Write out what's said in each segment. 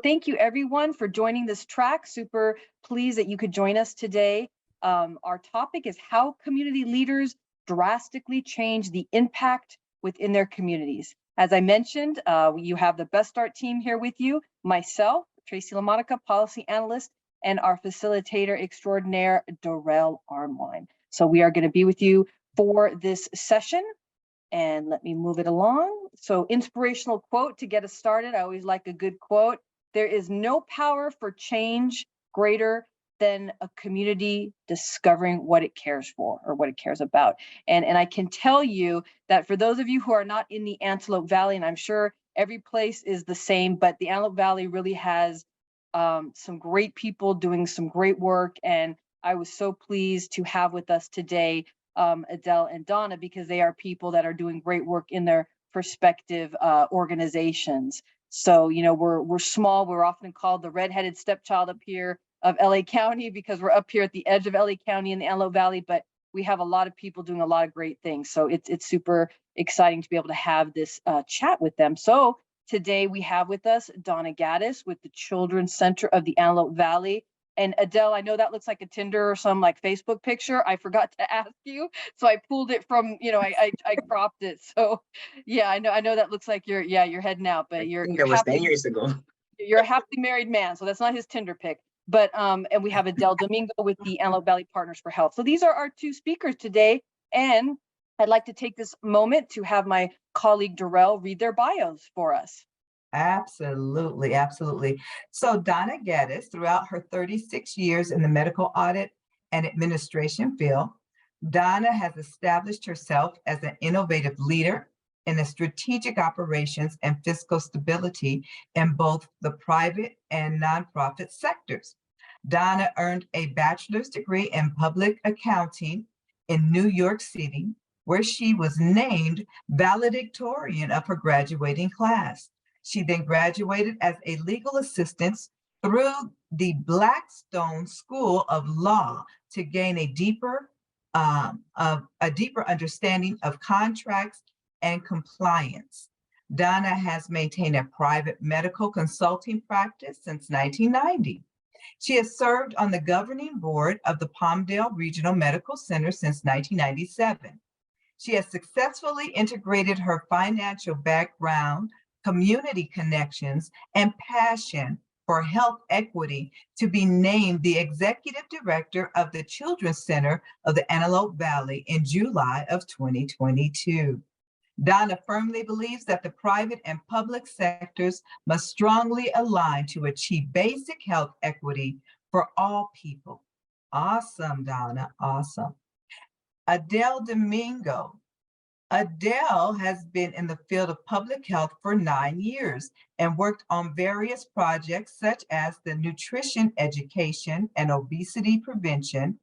thank you everyone for joining this track. Super pleased that you could join us today. Our topic is how community leaders drastically change the impact within their communities. As I mentioned, you have the Best Start team here with you, myself, Tracy LaMonica, policy analyst, and our facilitator extraordinaire, Darrell Armwine. So we are going to be with you for this session. And let me move it along. So inspirational quote to get us started. I always like a good quote. There is no power for change greater than a community discovering what it cares for or what it cares about. And I can tell you that for those of you who are not in the Antelope Valley, and I'm sure every place is the same, but the Antelope Valley really has some great people doing some great work. And I was so pleased to have with us today Adele and Donna, because they are people that are doing great work in their respective organizations. So, you know, we're small. We're often called the redheaded stepchild up here of LA County because we're up here at the edge of LA County in the Antelope Valley, but we have a lot of people doing a lot of great things. So it's super exciting to be able to have this chat with them. So today we have with us Donna Gaddis with the Children's Center of the Antelope Valley. And Adele, I know that looks like a Tinder or some like Facebook picture. I forgot to ask you, so I pulled it from, you know, I cropped it. So yeah, I know that looks like you're heading out, but you're that was 10 years ago. You're a happily married man, so that's not his Tinder pic. But and we have Adele Domingo with the Antelope Valley Partners for Health. So these are our two speakers today, and I'd like to take this moment to have my colleague Darrell read their bios for us. Absolutely, absolutely. So Donna Gaddis, throughout her 36 years in the medical audit and administration field, Donna has established herself as an innovative leader in the strategic operations and fiscal stability in both the private and nonprofit sectors. Donna earned a bachelor's degree in public accounting in New York City, where she was named valedictorian of her graduating class. She then graduated as a legal assistant through the Blackstone School of Law to gain a deeper understanding of contracts and compliance. Donna has maintained a private medical consulting practice since 1990. She has served on the governing board of the Palmdale Regional Medical Center since 1997. She has successfully integrated her financial background, community connections, and passion for health equity to be named the executive director of the Children's Center of the Antelope Valley in July of 2022. Donna firmly believes that the private and public sectors must strongly align to achieve basic health equity for all people. Awesome, Donna, awesome. Adele Domingo. Adele has been in the field of public health for 9 years and worked on various projects such as the Nutrition Education and Obesity Prevention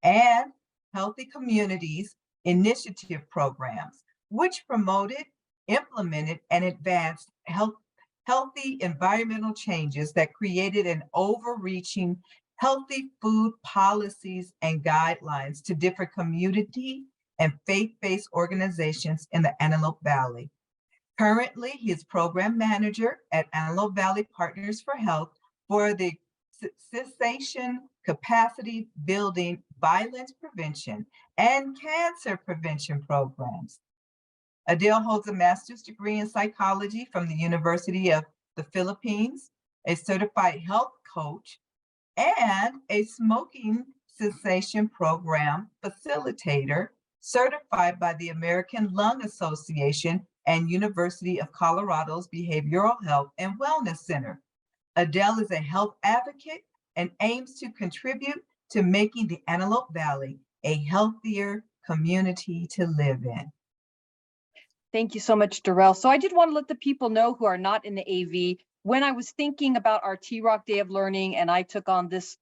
and Healthy Communities Initiative programs, which promoted, implemented, and advanced healthy environmental changes that created an overreaching healthy food policies and guidelines to different community and faith-based organizations in the Antelope Valley. Currently, he is program manager at Antelope Valley Partners for Health for the Cessation Capacity Building, Violence Prevention, and Cancer Prevention programs. Adele holds a master's degree in psychology from the University of the Philippines, a certified health coach, and a smoking cessation program facilitator certified by the American Lung Association and University of Colorado's Behavioral Health and Wellness Center. Adele is a health advocate and aims to contribute to making the Antelope Valley a healthier community to live in. Thank you so much, Darrell. So I did want to let the people know who are not in the AV, when I was thinking about our T-Rock Day of Learning and I took on this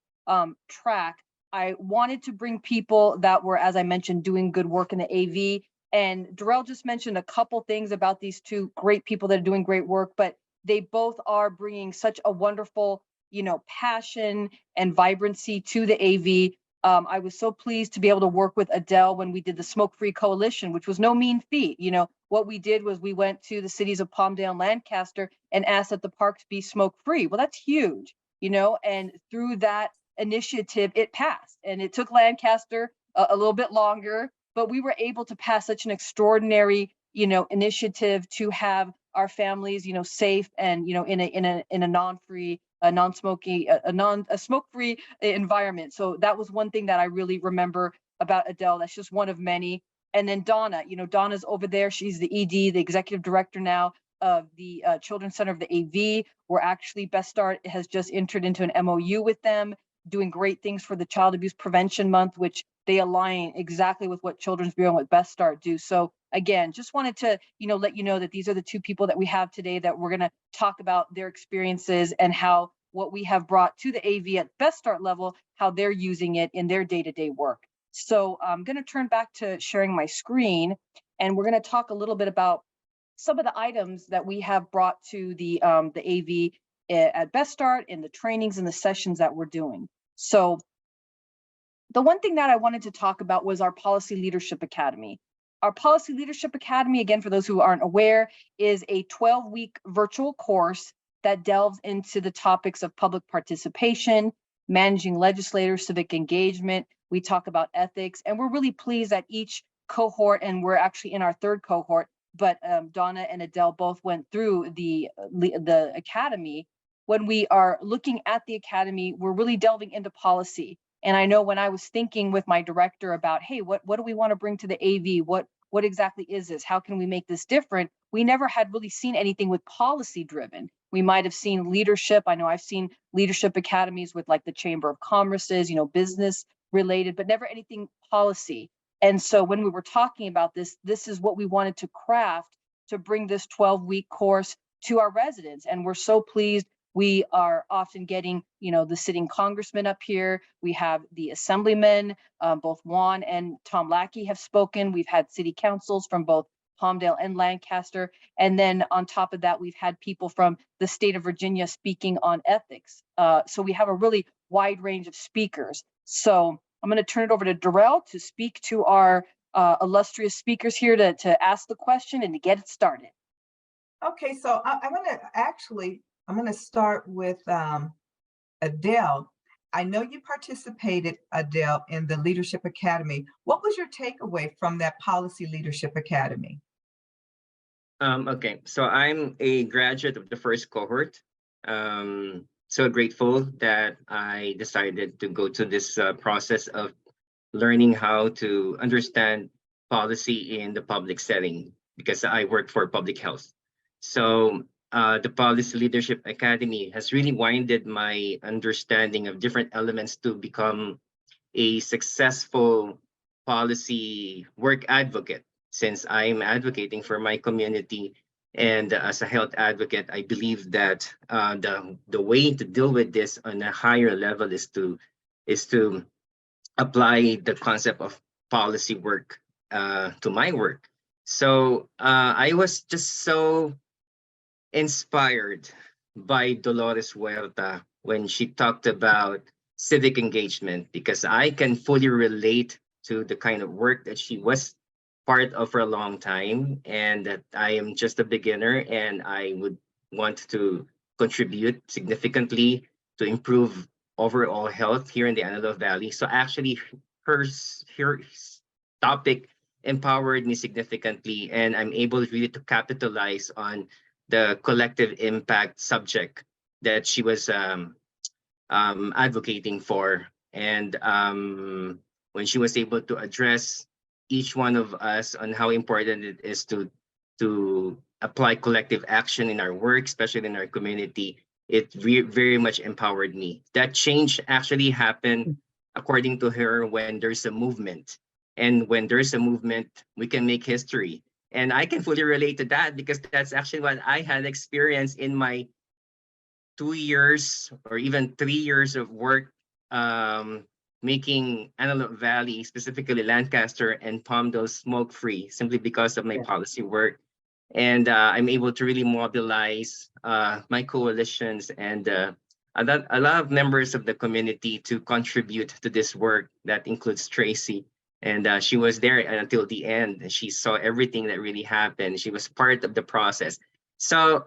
track, I wanted to bring people that were, as I mentioned, doing good work in the AV. And Darrell just mentioned a couple things about these two great people that are doing great work, but they both are bringing such a wonderful, you know, passion and vibrancy to the AV. I was so pleased to be able to work with Adele when we did the Smoke Free Coalition, which was no mean feat. You know, what we did was we went to the cities of Palmdale and Lancaster and asked that the parks be smoke-free. Well, that's huge, and through that initiative, it passed. And it took Lancaster a little bit longer, but we were able to pass such an extraordinary, initiative to have our families, safe and, in a non-free, non-smoking, a smoke-free environment. So that was one thing that I really remember about Adele. That's just one of many. And then Donna, Donna's over there. She's the ED, the executive director now of the Children's Center of the AV. We're actually, Best Start has just entered into an MOU with them, doing great things for the Child Abuse Prevention Month, which they align exactly with what Children's Bureau and what Best Start do. So again, just wanted to, let you know that these are the two people that we have today that we're going to talk about their experiences and how what we have brought to the AV at Best Start level, how they're using it in their day-to-day work. So I'm going to turn back to sharing my screen, and we're going to talk a little bit about some of the items that we have brought to the AV at Best Start in the trainings and the sessions that we're doing. So the one thing that I wanted to talk about was our Policy Leadership Academy. Our Policy Leadership Academy, again, for those who aren't aware, is a 12-week virtual course that delves into the topics of public participation, managing legislators, civic engagement. We talk about ethics, and we're really pleased that each cohort, and we're actually in our third cohort, but Donna and Adele both went through the academy. When we are looking at the academy, we're really delving into policy. And I know when I was thinking with my director about, hey, what do we want to bring to the AV? What exactly is this? How can we make this different? We never had really seen anything with policy driven. We might have seen leadership. I know I've seen leadership academies with like the Chamber of Commerce's, business related, but never anything policy. And so when we were talking about this is what we wanted to craft to bring this 12-week course to our residents. And we're so pleased. We are often getting, the sitting congressman up here. We have the assemblymen, both Juan and Tom Lackey have spoken. We've had city councils from both Palmdale and Lancaster. And then on top of that, we've had people from the state of Virginia speaking on ethics. So we have a really wide range of speakers. So I'm going to turn it over to Darrell to speak to our illustrious speakers here to ask the question and to get it started. Okay, so I'm going to start with Adele. I know you participated, Adele, in the Leadership Academy. What was your takeaway from that Policy Leadership Academy? Okay, so I'm a graduate of the first cohort. So grateful that I decided to go to this process of learning how to understand policy in the public setting, because I work for public health. So the Policy Leadership Academy has really widened my understanding of different elements to become a successful policy work advocate. Since I'm advocating for my community, and as a health advocate, I believe that the way to deal with this on a higher level is to apply the concept of policy work to my work. So I was just so inspired by Dolores Huerta when she talked about civic engagement, because I can fully relate to the kind of work that she was part of for a long time, and that I am just a beginner, and I would want to contribute significantly to improve overall health here in the Antelope Valley. So actually her topic empowered me significantly, and I'm able really to capitalize on the collective impact subject that she was advocating for. And when she was able to address each one of us on how important it is to apply collective action in our work, especially in our community, it very much empowered me. That change actually happened, according to her, when there's a movement. And when there's a movement, we can make history. And I can fully relate to that, because that's actually what I had experienced in my 2 years or even 3 years of work making Antelope Valley, specifically Lancaster and Palmdale, smoke-free, simply because of my policy work. And I'm able to really mobilize my coalitions and a lot of members of the community to contribute to this work. That includes Tracy. And she was there until the end. She saw everything that really happened. She was part of the process. So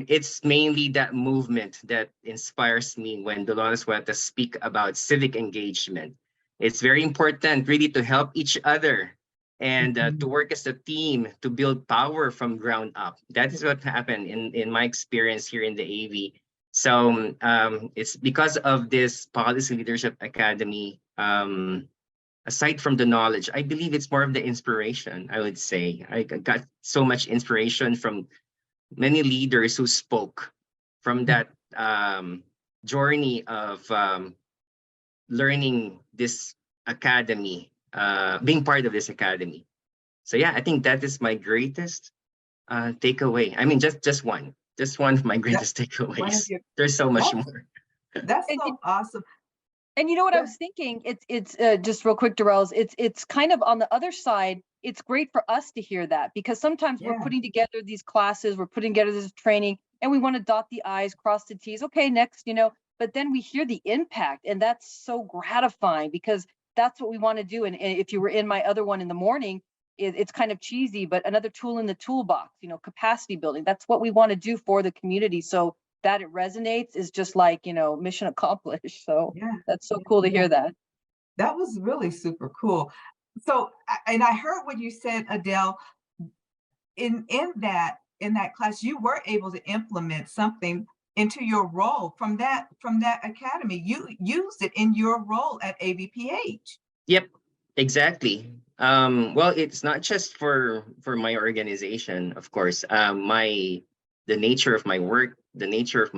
it's mainly that movement that inspires me when Dolores Huerta speak about civic engagement. It's very important really to help each other and to work as a team to build power from ground up. That is what happened in my experience here in the AV. So it's because of this Policy Leadership Academy, aside from the knowledge, I believe it's more of the inspiration, I would say. I got so much inspiration from many leaders who spoke from that journey of learning this academy, being part of this academy. So yeah, I think that is my greatest takeaway. I mean, just one of my greatest takeaways. There's so much more. That's so awesome. And you know what I was thinking? It's just real quick, Darrell's. It's kind of on the other side. It's great for us to hear that, because sometimes we're putting together these classes, we're putting together this training, and we want to dot the I's, cross the T's. Okay, next, but then we hear the impact, and that's so gratifying, because that's what we want to do. And if you were in my other one in the morning, it's kind of cheesy, but another tool in the toolbox, capacity building. That's what we want to do for the community. So that it resonates is just like, mission accomplished. So that's so cool to hear that. That was really super cool. So, and I heard what you said, Adele, in that class, you were able to implement something into your role from that academy. You used it in your role at AVPH. Yep, exactly. Well, it's not just for my organization, of course. The nature of my work, the nature of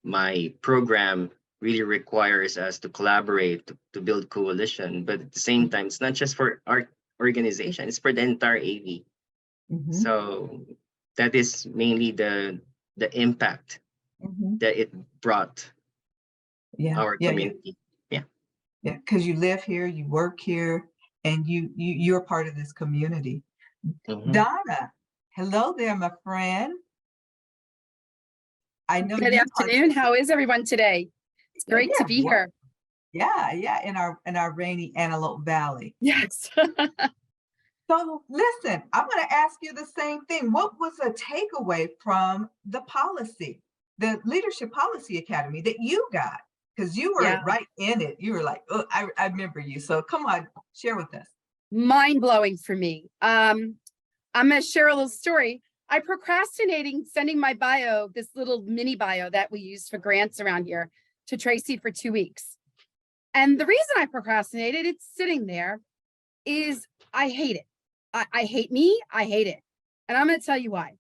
my program really requires us to collaborate, to build coalition. But at the same time, it's not just for our organization, it's for the entire AV. So that is mainly the impact that it brought our community. Yeah, because you live here, you work here, and you're part of this community. Donna, hello there, my friend. I know. Good afternoon. How is everyone today? It's great to be here. Yeah, in our rainy Antelope Valley. Yes. So listen, I'm going to ask you the same thing. What was a takeaway from the Leadership Policy Academy that you got? Because you were right in it. You were like, oh, I remember you. So come on, share with us. Mind-blowing for me. I'm going to share a little story. I procrastinating sending my bio, this little mini bio that we use for grants around here, to Tracy for 2 weeks. And the reason I procrastinated, it's sitting there, is I hate it. I hate me. I hate it. And I'm going to tell you why.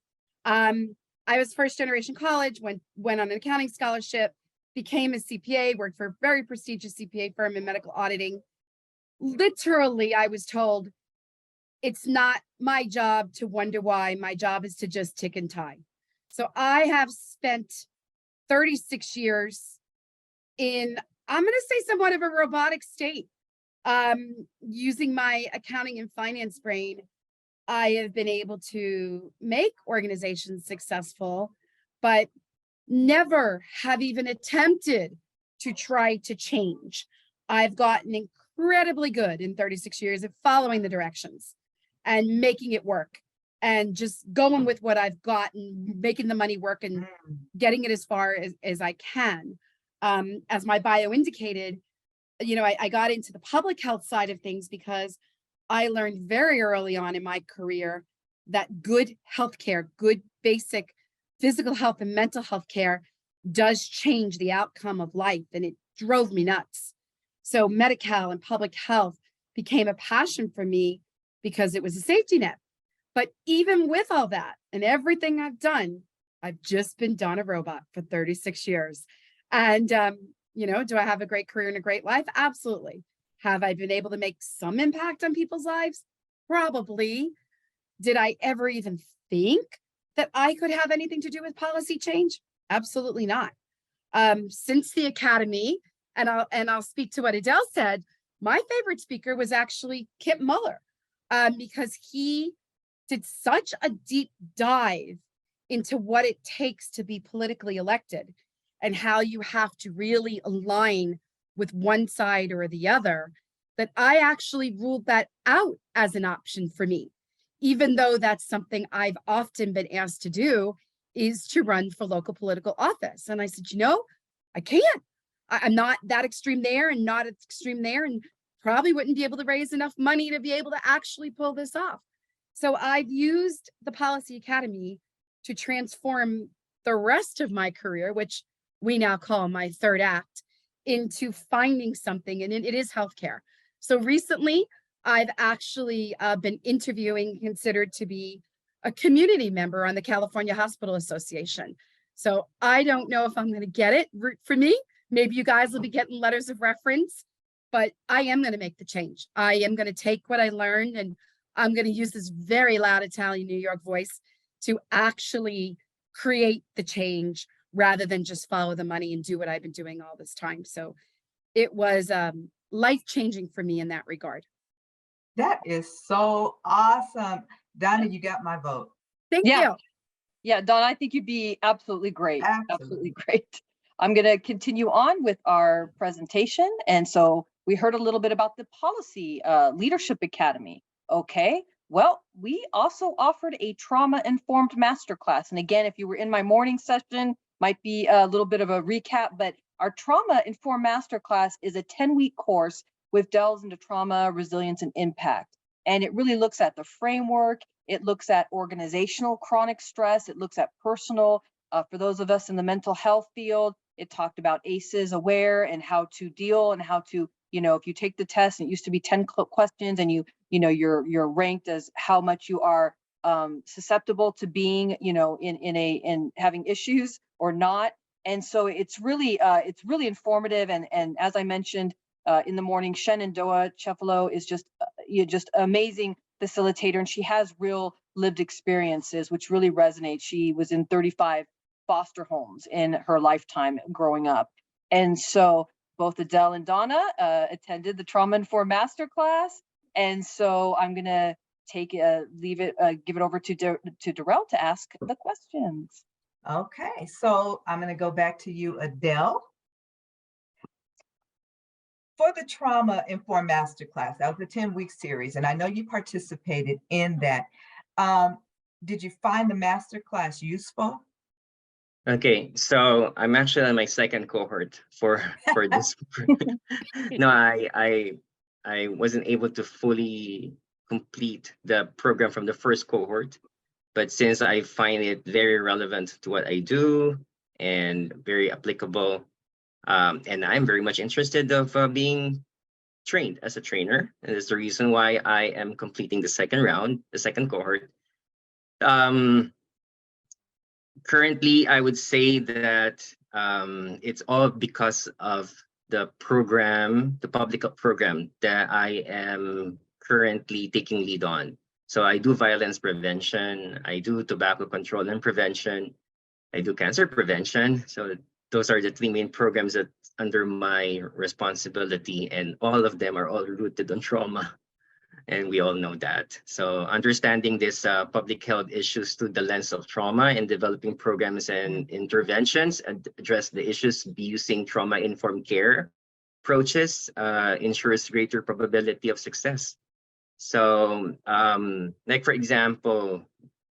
I was first generation college, went on an accounting scholarship, became a CPA, worked for a very prestigious CPA firm in medical auditing. Literally, I was told, it's not my job to wonder why. My job is to just tick and tie. So I have spent 36 years in, I'm going to say, somewhat of a robotic state. Using my accounting and finance brain, I have been able to make organizations successful, but never have even attempted to try to change. I've gotten incredibly good in 36 years of following the directions and making it work and just going with what I've got and making the money work and getting it as far as I can. As my bio indicated, I got into the public health side of things because I learned very early on in my career that good healthcare, good basic physical health and mental health care does change the outcome of life. And it drove me nuts. So Medi-Cal and public health became a passion for me because it was a safety net. But even with all that and everything I've done, I've just been Donna Robot for 36 years. And, do I have a great career and a great life? Absolutely. Have I been able to make some impact on people's lives? Probably. Did I ever even think that I could have anything to do with policy change? Absolutely not. Since the academy, and I'll speak to what Adele said, my favorite speaker was actually Kip Muller, because he did such a deep dive into what it takes to be politically elected and how you have to really align with one side or the other. that I actually ruled that out as an option for me, even though that's something I've often been asked to do, is to run for local political office. And I said, I can't. I'm not that extreme there and not extreme there, and probably wouldn't be able to raise enough money to be able to actually pull this off. So I've used the Policy Academy to transform the rest of my career, which we now call my third act, into finding something, and it is healthcare. So recently, I've actually been interviewing, considered to be a community member on the California Hospital Association. So I don't know if I'm going to get it for me. Maybe you guys will be getting letters of reference, but I am going to make the change. I am going to take what I learned, and I'm going to use this very loud Italian New York voice to actually create the change rather than just follow the money and do what I've been doing all this time. So it was life-changing for me in that regard. That is so awesome. Donna, you got my vote. Thank Yeah. you. Yeah, Don, I think you'd be absolutely great. Absolutely. Absolutely great. I'm going to continue on with our presentation. And so we heard a little bit about the Policy Leadership Academy. Okay, well, we also offered a trauma-informed masterclass. And again, if you were in my morning session, might be a little bit of a recap, but our trauma-informed masterclass is a 10-week course with delves into trauma, resilience, and impact. And it really looks at the framework. It looks at organizational chronic stress. It looks at personal, for those of us in the mental health field. It talked about ACEs aware and how to deal and how to, if you take the test, and it used to be 10 questions, and you're ranked as how much you are susceptible to being, in having issues or not. And so it's really informative. And as I mentioned in the morning, Shenandoah Cefalo is just amazing facilitator, and she has real lived experiences, which really resonates. She was in 35 foster homes in her lifetime growing up. And so both Adele and Donna attended the Trauma-Informed Masterclass. And so I'm going to give it over to Darrell to ask the questions. Okay, so I'm going to go back to you, Adele. For the Trauma-Informed Masterclass, that was a 10-week series, and I know you participated in that. Did you find the masterclass useful? Okay, so I'm actually on my second cohort for this. No, I wasn't able to fully complete the program from the first cohort, but since I find it very relevant to what I do and very applicable, and I'm very much interested of being trained as a trainer, and that's the reason why I am completing the second cohort. Currently, I would say that it's all because of the program, the public program that I am currently taking lead on. So I do violence prevention, I do tobacco control and prevention, I do cancer prevention. So those are the three main programs that under my responsibility, and all of them are all rooted on trauma. And we all know that. So understanding this public health issues through the lens of trauma and developing programs and interventions and address the issues using trauma-informed care approaches ensures greater probability of success. So like for example,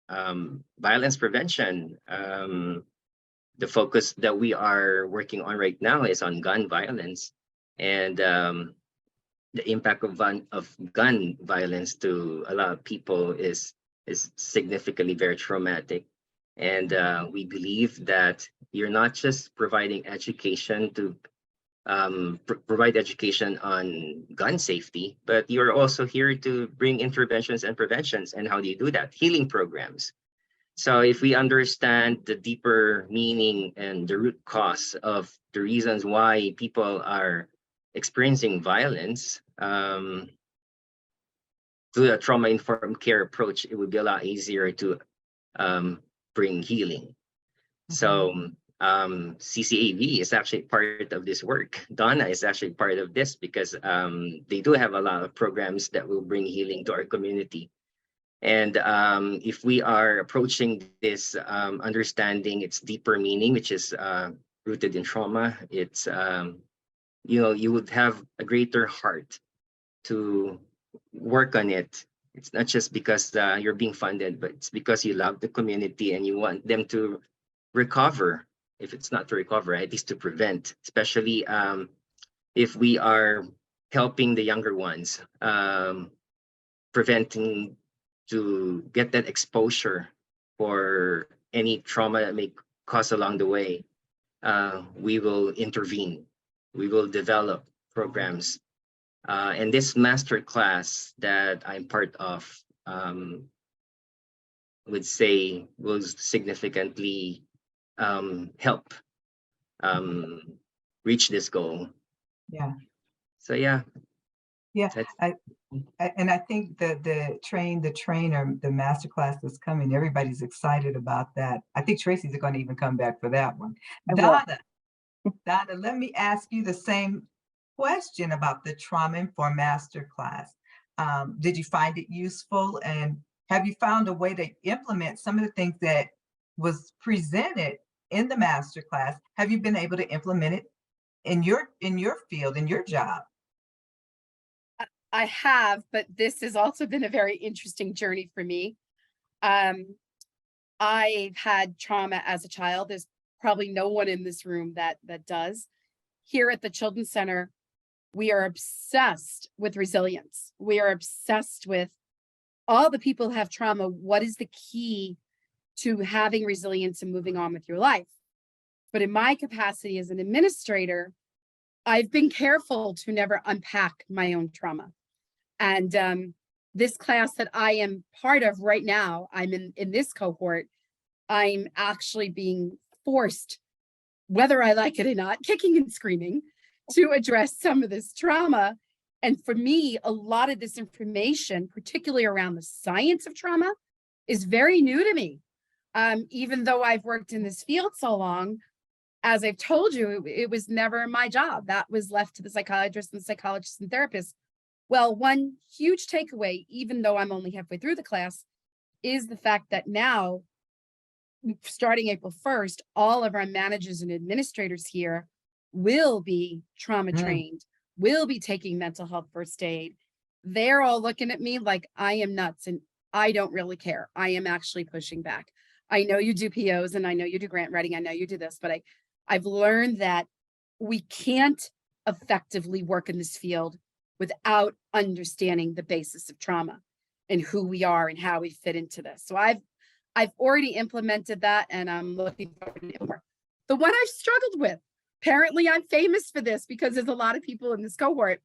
violence prevention, the focus that we are working on right now is on gun violence, and the impact of gun violence to a lot of people is significantly very traumatic. And we believe that you're not just providing education to provide education on gun safety, but you're also here to bring interventions and preventions. And how do you do that? Healing programs. So if we understand the deeper meaning and the root cause of the reasons why people are experiencing violence, through a trauma-informed care approach, it would be a lot easier to bring healing. Mm-hmm. So CCAV is actually part of this work. Donna is actually part of this because they do have a lot of programs that will bring healing to our community. And if we are approaching this understanding its deeper meaning, which is rooted in trauma, it's you would have a greater heart to work on it. It's not just because you're being funded, but it's because you love the community and you want them to recover. If it's not to recover, at least to prevent, especially if we are helping the younger ones, preventing to get that exposure for any trauma that may cause along the way. We will intervene. We will develop programs. And this master class that I'm part of would say will significantly help reach this goal. Yeah. So yeah. Yeah, That's- and I think the trainer, the masterclass that's coming, everybody's excited about that. I think Tracy's going to even come back for that one. I will. Donna, let me ask you the same question about the Trauma Informed Masterclass. Did you find it useful, and have you found a way to implement some of the things that was presented in the masterclass? Have you been able to implement it in your field, in your job? I have, but this has also been a very interesting journey for me. I've had trauma as a child. There's probably no one in this room that does. Here at the Children's Center, we are obsessed with resilience. We are obsessed with all the people who have trauma. What is the key to having resilience and moving on with your life? But in my capacity as an administrator, I've been careful to never unpack my own trauma. And this class that I am part of right now, I'm in this cohort, I'm actually being forced, whether I like it or not, kicking and screaming, to address some of this trauma. And for me, a lot of this information, particularly around the science of trauma, is very new to me. Even though I've worked in this field so long, as I've told you, it was never my job. That was left to the psychiatrists and psychologists and therapists. Well, one huge takeaway, even though I'm only halfway through the class, is the fact that now, starting April 1st, all of our managers and administrators here will be trauma trained, will be taking mental health first aid. They're all looking at me like I am nuts, and I don't really care. I am actually pushing back. I know you do POs and I know you do grant writing. I know you do this, but I've learned that we can't effectively work in this field without understanding the basis of trauma and who we are and how we fit into this. So I've already implemented that, and I'm looking forward to more. The one I've struggled with, apparently I'm famous for this because there's a lot of people in this cohort.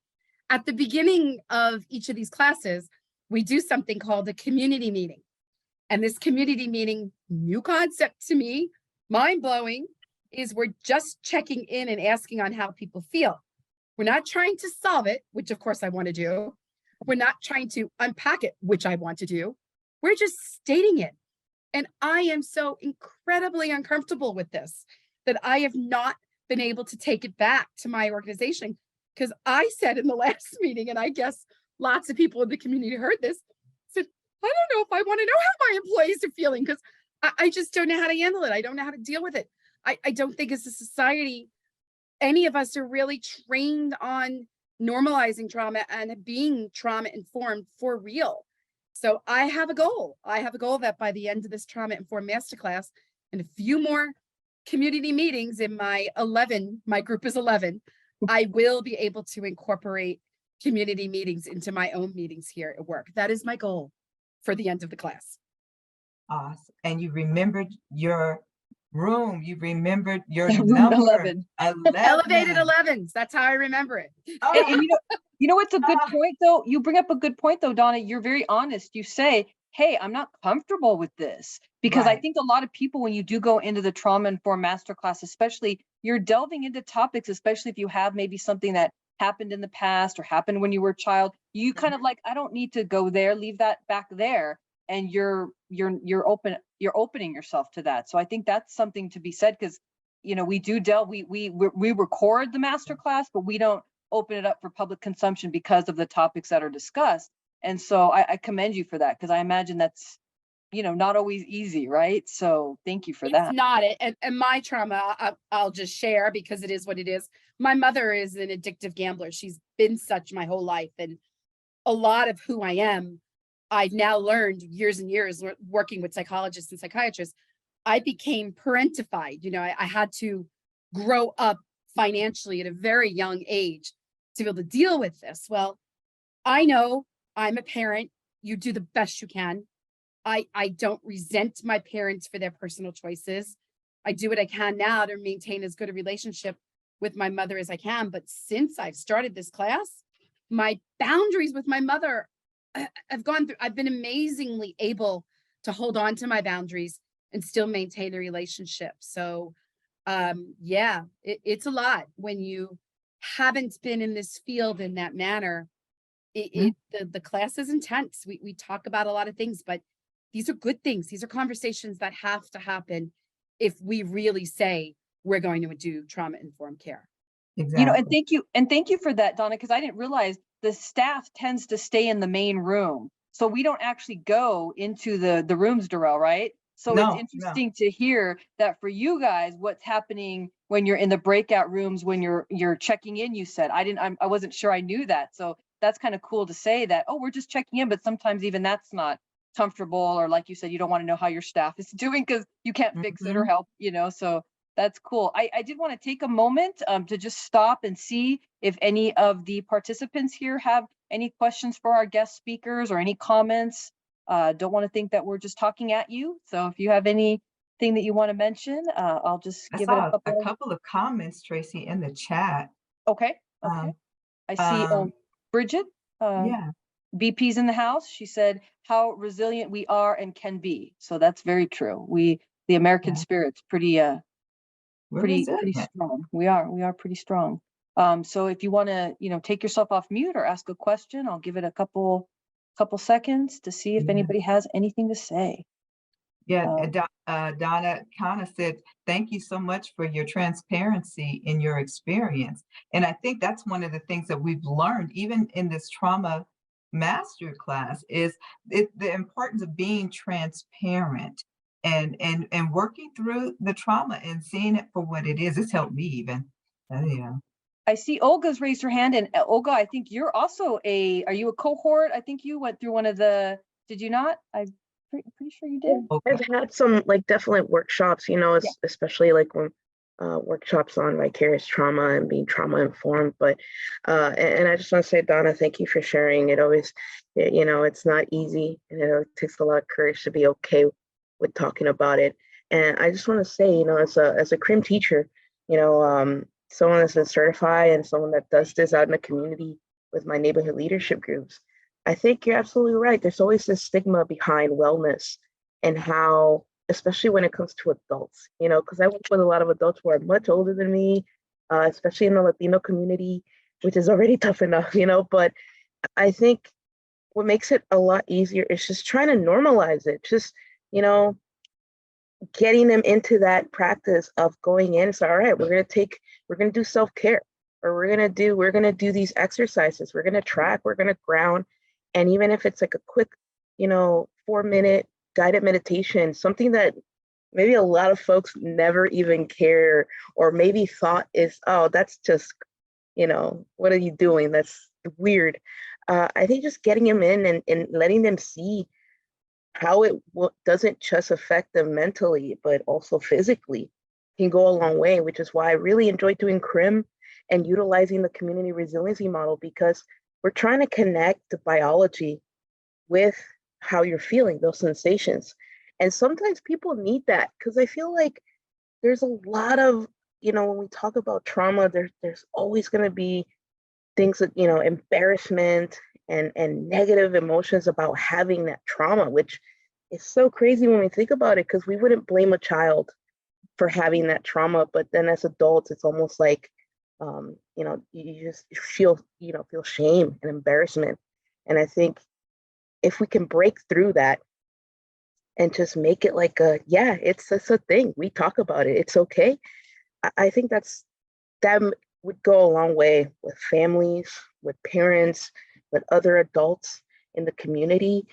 At the beginning of each of these classes, we do something called a community meeting. And this community meeting, new concept to me, mind-blowing, is we're just checking in and asking on how people feel. We're not trying to solve it, which of course I want to do. We're not trying to unpack it, which I want to do. We're just stating it. And I am so incredibly uncomfortable with this that I have not been able to take it back to my organization, because I said in the last meeting, and I guess lots of people in the community heard this, said, I don't know if I want to know how my employees are feeling, because I just don't know how to handle it. I don't know how to deal with it. I don't think as a society, any of us are really trained on normalizing trauma and being trauma informed for real. So I have a goal. I have a goal that by the end of this Trauma Informed Masterclass and a few more community meetings in my group is 11, I will be able to incorporate community meetings into my own meetings here at work. That is my goal for the end of the class. Awesome. And you remembered your room. You remembered your Room number. 11. 11. Elevated 11s. That's how I remember it. Oh, And you know what's a good point though? You bring up a good point though, Donna. You're very honest. You say, hey, I'm not comfortable with this, because I Right. think a lot of people, when you do go into the Trauma Informed Masterclass, especially, you're delving into topics, especially if you have maybe something that happened in the past or happened when you were a child, you kind of like, I don't need to go there, leave that back there. And you're opening yourself to that. So I think that's something to be said, because we do delve, we record the masterclass, but we don't open it up for public consumption because of the topics that are discussed. And so I commend you for that, because I imagine that's not always easy, right? So thank you for that. It's not it. And my trauma, I'll just share because it is what it is. My mother is an addictive gambler. She's been such my whole life. And a lot of who I am, I've now learned years and years working with psychologists and psychiatrists. I became parentified. I had to grow up financially at a very young age to be able to deal with this. Well, I know I'm a parent. You do the best you can. I don't resent my parents for their personal choices. I do what I can now to maintain as good a relationship with my mother as I can. But since I've started this class, my boundaries with my mother I've been amazingly able to hold on to my boundaries and still maintain the relationship. So yeah, it's a lot when you haven't been in this field in that manner. The class is intense. We talk about a lot of things, but these are good things. These are conversations that have to happen if we really say we're going to do trauma-informed care. Exactly. And thank you for that, Donna, because I didn't realize the staff tends to stay in the main room. So we don't actually go into the rooms, Darrell, right? So it's No. interesting to hear that for you guys, what's happening when you're in the breakout rooms, when you're checking in, you said. I wasn't sure I knew that. So that's kind of cool to say that, oh, we're just checking in, but sometimes even that's not comfortable, or like you said, you don't want to know how your staff is doing because you can't fix it or help, so that's cool. I did want to take a moment to just stop and see if any of the participants here have any questions for our guest speakers or any comments. Don't want to think that we're just talking at you. So if you have anything that you want to mention, I'll just I give it a saw couple. a couple of comments, Tracy, in the chat. Okay. Um, I see Bridget. yeah. BP's in the house. She said how resilient we are and can be. So that's very true. The American Yeah. spirit's pretty strong. We are pretty strong. So if you want to, take yourself off mute or ask a question, I'll give it a couple seconds to see if anybody has anything to say. Yeah, Donna kind of said, thank you so much for your transparency in your experience. And I think that's one of the things that we've learned, even in this trauma master class, is the importance of being transparent and working through the trauma and seeing it for what it is. It's helped me even. Yeah. I see Olga's raised her hand, and Olga, I think you're also are you a cohort? I think you went through one of did you not? I'm pretty sure you did. Okay. I've had some definite workshops, especially when workshops on vicarious trauma and being trauma informed. But and I just want to say, Donna, thank you for sharing. It always, it's not easy, and it takes a lot of courage to be okay with talking about it. And I just want to say, as a CRIM teacher, someone that's been certified and someone that does this out in the community with my neighborhood leadership groups, I think you're absolutely right. There's always this stigma behind wellness and how, especially when it comes to adults, because I work with a lot of adults who are much older than me, especially in the Latino community, which is already tough enough, but I think what makes it a lot easier is just trying to normalize it, just, getting them into that practice of going in. So, all right, we're going to do self-care, or we're going to do these exercises. We're going to track, we're going to ground. And even if it's like a quick, 4-minute guided meditation, something that maybe a lot of folks never even care, or maybe thought is, oh, that's just, what are you doing? That's weird. I think just getting them in and letting them see how it doesn't just affect them mentally, but also physically can go a long way, which is why I really enjoy doing CRIM and utilizing the community resiliency model, because we're trying to connect the biology with how you're feeling, those sensations. And sometimes people need that, because I feel like there's a lot of, when we talk about trauma, there's always going to be things that, embarrassment and negative emotions about having that trauma, which is so crazy when we think about it, because we wouldn't blame a child for having that trauma. But then as adults, it's almost like, you just feel shame and embarrassment. And I think if we can break through that and just make it like it's a thing, we talk about it, it's okay. I think that would go a long way with families, with parents, with other adults in the community,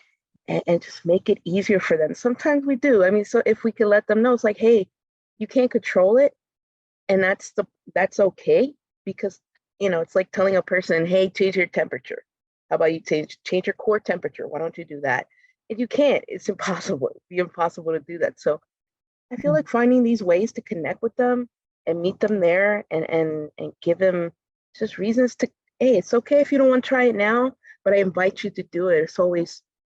and just make it easier for them. Sometimes we do. I mean, so if we can let them know, it's like, hey, you can't control it, and that's okay, because it's like telling a person, hey, change your temperature. How about you change your core temperature? Why don't you do that? If you can't, it's impossible. It'd be impossible to do that. So I feel like finding these ways to connect with them and meet them there and give them just reasons to, hey, it's okay if you don't want to try it now, but I invite you to do it.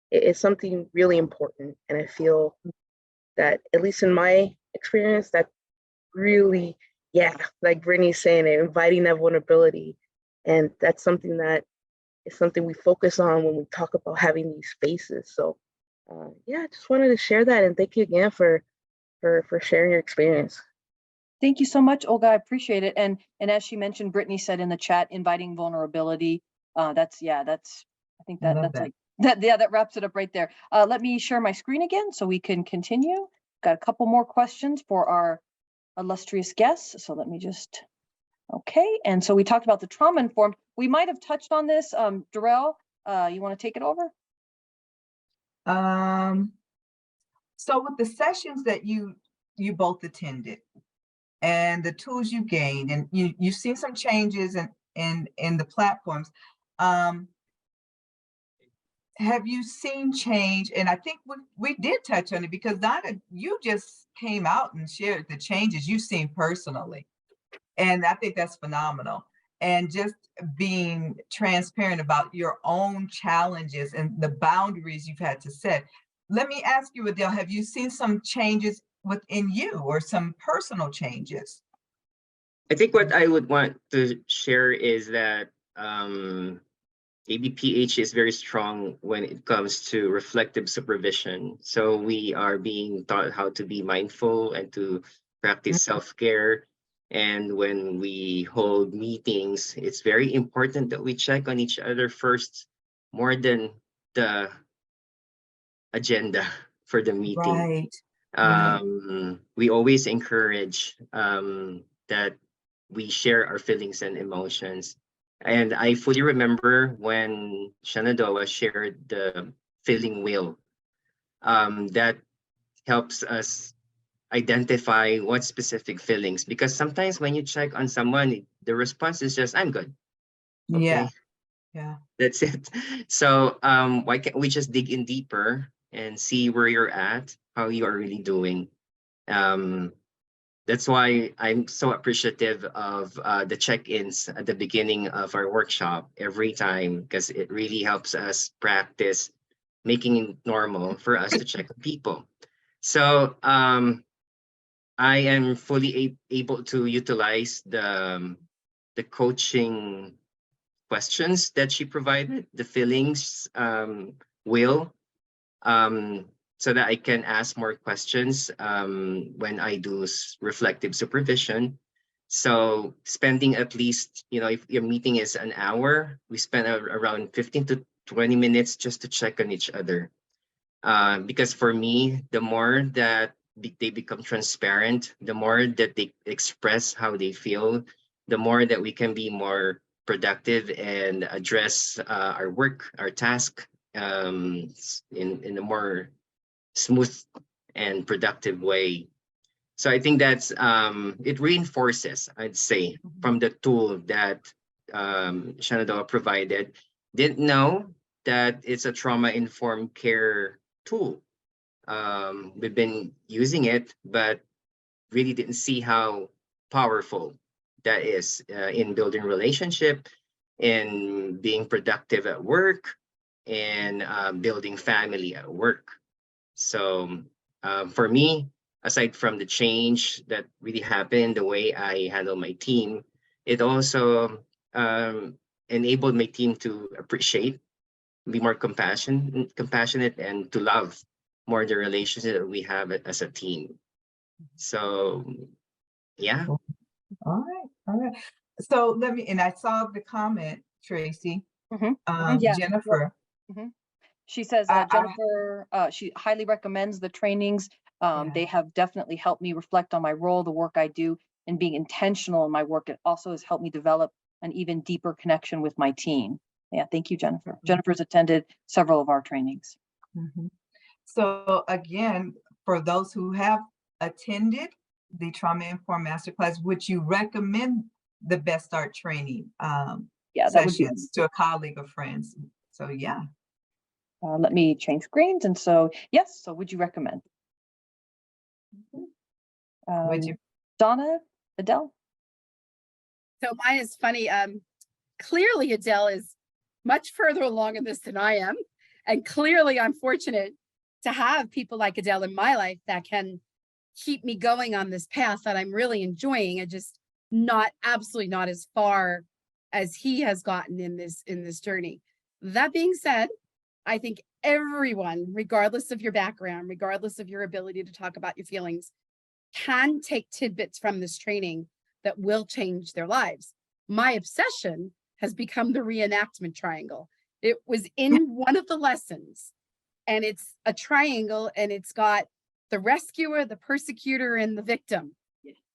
It's something really important. And I feel that, at least in my experience, that really, yeah, like Brittany's saying, inviting that vulnerability. And that's something that is something we focus on when we talk about having these spaces. So yeah, I just wanted to share that, and thank you again for sharing your experience. Thank you so much, Olga. I appreciate it. And as she mentioned, Brittany said in the chat, inviting vulnerability. I think I love that's that. like that. Yeah, that wraps it up right there. Let me share my screen again so we can continue. Got a couple more questions for our illustrious guests. So let me just, okay. And so we talked about the trauma informed. We might have touched on this. Darrell, you want to take it over? So with the sessions that you both attended and the tools you gained, and you've seen some changes in the platforms, have you seen change? And I think we did touch on it, because Donna, you just came out and shared the changes you've seen personally. And I think that's phenomenal. And just being transparent about your own challenges and the boundaries you've had to set. Let me ask you, Adele, have you seen some changes within you or some personal changes? I think what I would want to share is that ABPH is very strong when it comes to reflective supervision. So we are being taught how to be mindful and to practice self-care. And when we hold meetings, it's very important that we check on each other first, more than the agenda for the meeting. Right. We always encourage that we share our feelings and emotions. And I fully remember when Shenandoah shared the feeling wheel. That helps us identify what specific feelings, because sometimes when you check on someone, the response is just, I'm good. Okay. Yeah. That's it. So why can't we just dig in deeper and see where you're at, how you are really doing? That's why I'm so appreciative of the check-ins at the beginning of our workshop every time, because it really helps us practice making it normal for us to check on people. So I am fully able to utilize the coaching questions that she provided, the feelings wheel, so that I can ask more questions when I do reflective supervision. So spending at least, if your meeting is an hour, we spend around 15 to 20 minutes just to check on each other. Because for me, the more that they become transparent, the more that they express how they feel, the more that we can be more productive and address our work, our task in a more smooth and productive way. So I think that's it reinforces, I'd say, from the tool that Shenandoah provided. Didn't know that it's a trauma-informed care tool. We've been using it, but really didn't see how powerful that is in building relationship, in being productive at work, and building family at work. So for me, aside from the change that really happened, the way I handle my team, it also enabled my team to appreciate, be more compassionate, and to love more the relationship that we have as a team. So yeah. All right. So and I saw the comment, Tracy. Yeah. Jennifer. She says, Jennifer, she highly recommends the trainings. They have definitely helped me reflect on my role, the work I do, and being intentional in my work. It also has helped me develop an even deeper connection with my team. Yeah, thank you, Jennifer. Jennifer's attended several of our trainings. So again, for those who have attended the Trauma Informed Masterclass, would you recommend the Best Start training Yeah, that would be sessions to a colleague or friends? So yeah. Let me change screens. And so, yes, so would you recommend? Would you? Donna, Adele? So mine is funny. Clearly Adele is much further along in this than I am. And clearly I'm fortunate to have people like Adele in my life that can keep me going on this path that I'm really enjoying, and just absolutely not as far as he has gotten in this journey. That being said, I think everyone, regardless of your background, regardless of your ability to talk about your feelings, can take tidbits from this training that will change their lives. My obsession has become the reenactment triangle. It was in one of the lessons, and it's a triangle, and it's got the rescuer, the persecutor, and the victim.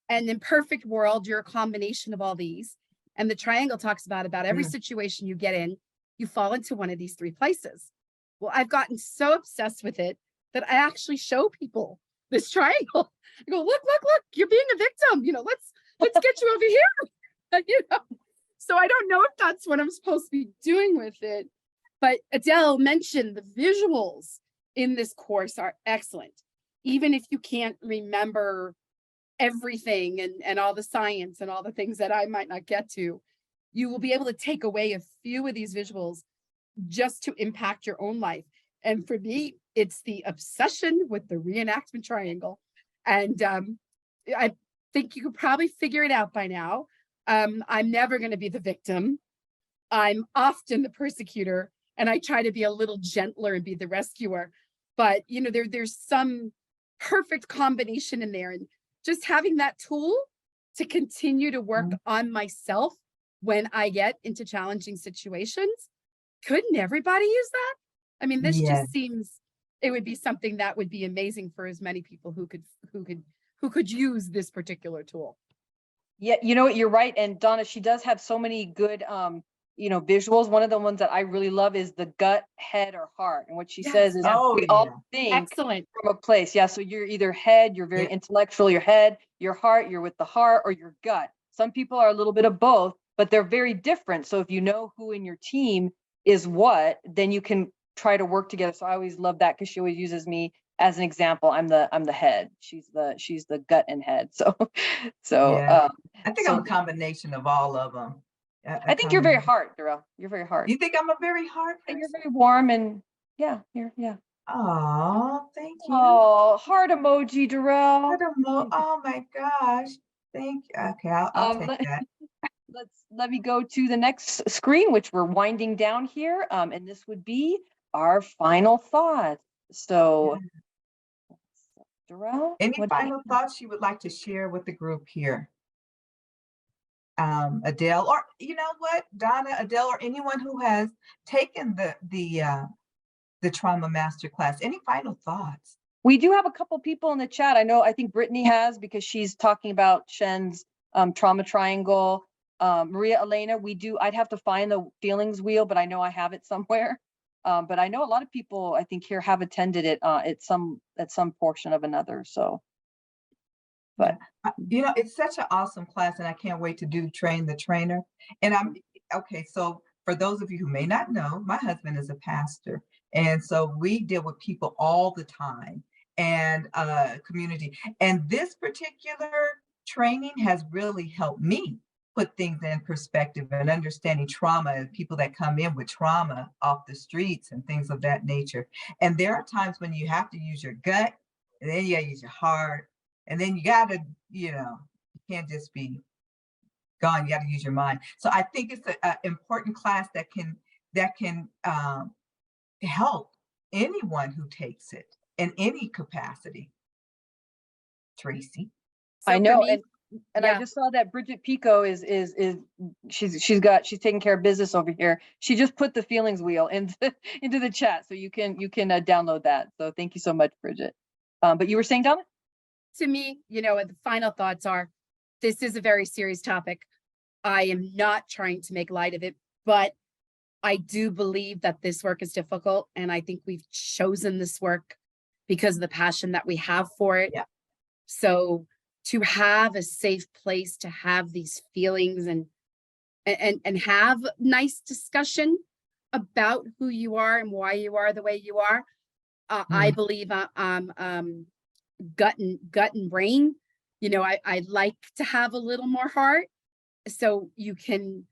And in perfect world, you're a combination of all these. And the triangle talks about every situation you get in, you fall into one of these three places. Well, I've gotten so obsessed with it that I actually show people this triangle. I go, look, you're being a victim. Let's get you over here. So I don't know if that's what I'm supposed to be doing with it. But Adele mentioned the visuals in this course are excellent. Even if you can't remember everything and all the science and all the things that I might not get to, you will be able to take away a few of these visuals just to impact your own life. And for me, it's the obsession with the reenactment triangle. And I think you could probably figure it out by now. I'm never going to be the victim. I'm often the persecutor, and I try to be a little gentler and be the rescuer. But there's some perfect combination in there, and just having that tool to continue to work on myself when I get into challenging situations. Couldn't everybody use that? I mean, this Yes. just seems it would be something that would be amazing for as many people who could use this particular tool. Yeah, you know what, you're right. And Donna, she does have so many good visuals. One of the ones that I really love is the gut, head, or heart. And what she says is we all think Excellent. from a place. Yeah. So you're either head, you're very intellectual, your head, your heart, you're with the heart, or your gut. Some people are a little bit of both, but they're very different. So if you know who in your team is what, then you can try to work together. So I always love that because she always uses me as an example. I'm the head. She's the gut and head. I think I'm a combination of all of them. I think you're very heart, Darrell. You're very heart. You think I'm a very heart person? You're very warm and yeah. Oh, thank you. Oh, heart emoji, Darrell. Oh my gosh. Thank you. Okay, I'll take that. Let me go to the next screen, which we're winding down here. And this would be our final thoughts. So Darrell, Any final thoughts you would like to share with the group here? Adele, or you know what, Donna, Adele, or anyone who has taken the trauma masterclass. Any final thoughts? We do have a couple people in the chat. I think Brittany has, because she's talking about Shen's trauma triangle. Maria Elena, I'd have to find the feelings wheel, but I know I have it somewhere. But I know a lot of people, I think, here have attended it at some portion of another. So, but it's such an awesome class, and I can't wait to train the trainer. And okay. So for those of you who may not know, my husband is a pastor, and so we deal with people all the time and community. And this particular training has really helped me put things in perspective and understanding trauma and people that come in with trauma off the streets and things of that nature. And there are times when you have to use your gut, and then you gotta use your heart, and then you gotta, you can't just be gone. You gotta use your mind. So I think it's an important class that can help anyone wwho takes it in any capacity. Tracy. So I know, me, and I just saw that Bridget Pico she's taking care of business over here. She just put the feelings wheel into the chat, so you can download that. So thank you so much, Bridget. But you were saying, Donna? To me, the final thoughts are, this is a very serious topic. I am not trying to make light of it, but I do believe that this work is difficult, and I think we've chosen this work because of the passion that we have for it. Yeah. So to have a safe place to have these feelings and have nice discussion about who you are and why you are the way you are. I believe gut and brain. You know, I like to have a little more heart, so you can.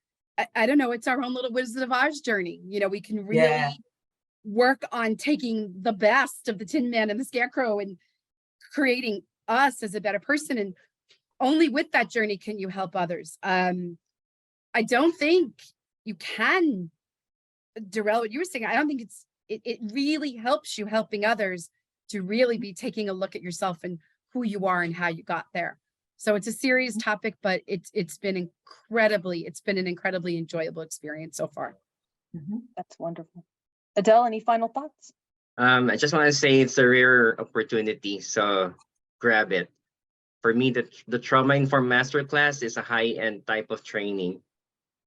I don't know. It's our own little Wizard of Oz journey. You know, we can really Yeah. work on taking the best of the Tin Man and the Scarecrow and creating us as a better person. And only with that journey can you help others. I don't think you can, Darrell, what you were saying. I don't think it really helps you helping others to really be taking a look at yourself and who you are and how you got there. So it's a serious topic, but it's been an incredibly enjoyable experience so far. That's wonderful. Adele, any final thoughts? I just want to say it's a rare opportunity, so grab it. For me, the trauma-informed masterclass is a high-end type of training.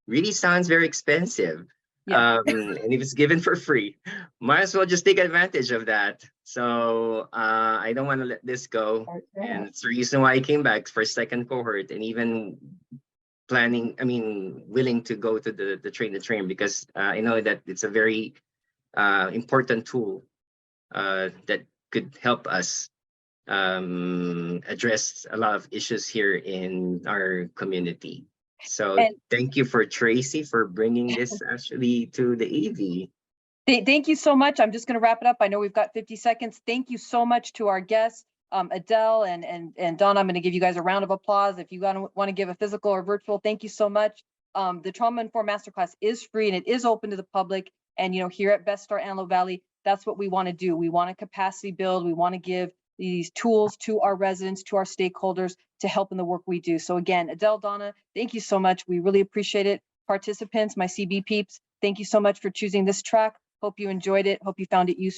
Really sounds very expensive. Yeah. And if it's given for free, might as well just take advantage of that. So I don't want to let this go. And it's the reason why I came back for second cohort and even willing to go to the train because I know that it's a very important tool that could help us address a lot of issues here in our community. So thank you for Tracy for bringing this actually to the AV. Thank you so much. I'm just going to wrap it up. I know we've got 50 seconds. Thank you so much to our guests, Adele and Donna. I'm going to give you guys a round of applause. If you want to give a physical or virtual, thank you so much. The Trauma Informed Masterclass is free and it is open to the public. And, you know, here at Best Start Antelope Valley, that's what we want to do. We want to capacity build. We want to give these tools to our residents, to our stakeholders to help in the work we do. So again, Adele, Donna, thank you so much. We really appreciate it. Participants, my CB peeps, thank you so much for choosing this track. Hope you enjoyed it. Hope you found it useful.